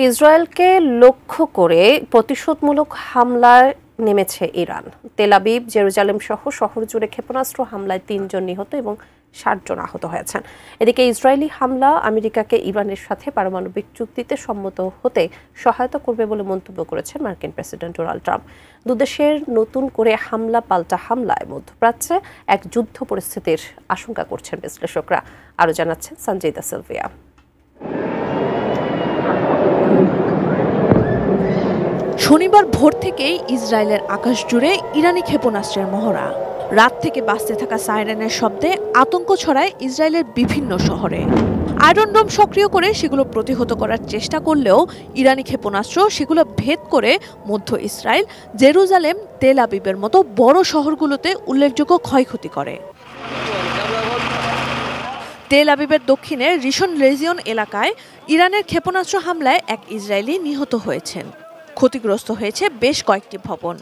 ইসরায়েলকে লক্ষ্য করে প্রতিশোধমূলক হামলায় নেমেছে ইরান। তেল আবিব, জেরুজালেম সহ শহর জুড়ে ক্ষেপণাস্ত্র হামলায় ৩ জন নিহত এবং ৬০ জন আহত হয়েছেন। এদিকে ইসরায়েলি হামলা আমেরিকাকে ইরানের সাথে পারমাণবিক চুক্তিতে সম্মত হতে সহায়তা করবে বলে মন্তব্য করেছেন মার্কিন প্রেসিডেন্ট ডোনাল্ড ট্রাম্প। দুদেশের নতুন করে হামলা পাল্টা হামলায় মধ্যপ্রাচ্যে এক যুদ্ধ পরিস্থিতির আশঙ্কা করছেন বিশ্লেষকরা। আরও জানাচ্ছেন সঞ্জিদা সিলভিয়া। শনিবার ভোর থেকেই ইসরায়েলের আকাশ জুড়ে ইরানি ক্ষেপণাস্ত্রের মহড়া। রাত থেকে বাজতে থাকা সাইরেনের শব্দে আতঙ্ক ছড়ায় ইসরায়েলের বিভিন্ন শহরে। আয়রন ডোম সক্রিয় করে সেগুলো প্রতিহত করার চেষ্টা করলেও ইরানি ক্ষেপণাস্ত্র সেগুলো ভেদ করে মধ্য ইসরায়েল, জেরুজালেম, তেল আবিবের মতো বড় শহরগুলোতে উল্লেখযোগ্য ক্ষয়ক্ষতি করে। তেল আবিবের দক্ষিণে রিশন লেজিয়ন এলাকায় ইরানের ক্ষেপণাস্ত্র হামলায় এক ইসরায়েলি নিহত হয়েছেন। ক্ষতিগ্রস্ত হয়েছে বেশ কয়েকটি ভবন,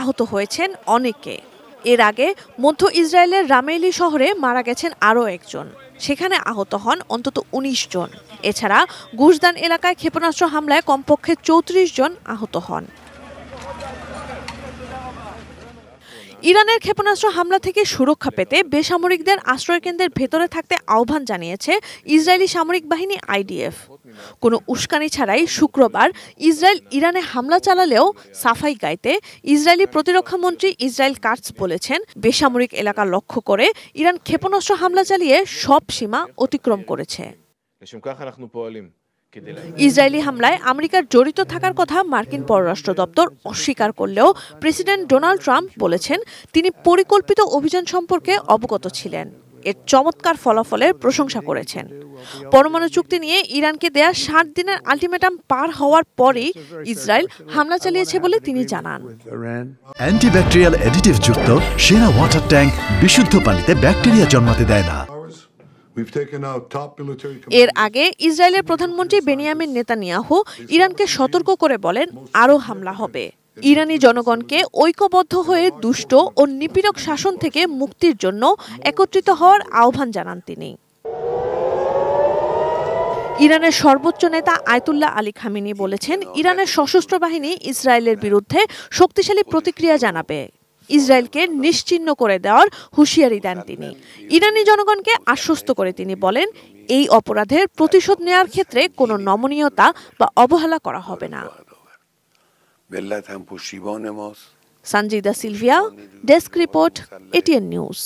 আহত হয়েছেন অনেকে। এর আগে মধ্য ইসরায়েলের রামেইলি শহরে মারা গেছেন আরও একজন, সেখানে আহত হন অন্তত ১৯ জন। এছাড়া গুশদান এলাকায় ক্ষেপণাস্ত্র হামলায় কমপক্ষে ৩৪ জন আহত হন। ইরানের ক্ষেপণাস্ত্র হামলা থেকে সুরক্ষা পেতে বেসামরিকদের আশ্রয়কেন্দ্রের ভেতরে থাকতে আহ্বান জানিয়েছে ইসরায়েলি সামরিক বাহিনী IDF। কোনো উস্কানি ছাড়াই শুক্রবার ইসরায়েল ইরানে হামলা চালালেও সাফাই গাইতে ইসরায়েলি প্রতিরক্ষামন্ত্রী ইসরায়েল কাটস বলেছেন, বেসামরিক এলাকা লক্ষ্য করে ইরান ক্ষেপণাস্ত্র হামলা চালিয়ে সব সীমা অতিক্রম করেছে। ইসরায়েলি হামলায় আমেরিকার জড়িত থাকার কথা মার্কিন পররাষ্ট্র দপ্তর অস্বীকার করলেও প্রেসিডেন্ট ডোনাল্ড ট্রাম্প বলেছেন তিনি পরিকল্পিত অভিযান সম্পর্কে অবগত ছিলেন। এর চমৎকার ফলাফলের প্রশংসা করেছেন। পরমাণু চুক্তি নিয়ে ইরানকে দেয়া ৬০ দিনের আলটিমেটাম পার হওয়ার পরই ইসরায়েল হামলা চালিয়েছে বলে তিনি জানান। অ্যান্টিব্যাকটেরিয়াল অ্যাডিটিভ যুক্ত সেরা ওয়াটার ট্যাঙ্ক বিশুদ্ধ পানিতে ব্যাকটেরিয়া জন্মাতে দেয় না। এর আগে ইসরায়েলের প্রধানমন্ত্রী বেনিয়ামিন নেতানিয়াহু ইরানকে সতর্ক করে বলেন আরও হামলা হবে। ইরানি জনগণকে ঐক্যবদ্ধ হয়ে দুষ্ট ও নিপীড়ক শাসন থেকে মুক্তির জন্য একত্রিত হওয়ার আহ্বান জানান তিনি। ইরানের সর্বোচ্চ নেতা আয়াতুল্লাহ আলী খামেনি বলেছেন, ইরানের সশস্ত্র বাহিনী ইসরায়েলের বিরুদ্ধে শক্তিশালী প্রতিক্রিয়া জানাবে। ইসরায়েলকে নিশ্চিহ্ন করে দেওয়ার হুঁশিয়ারি দেন তিনি। ইরানি জনগণকে আশ্বস্ত করে তিনি বলেন, এই অপরাধের প্রতিশোধ নেওয়ার ক্ষেত্রে কোনো নমনীয়তা বা অবহেলা করা হবে না। Sanjida Sylvia, desk report, ATN news.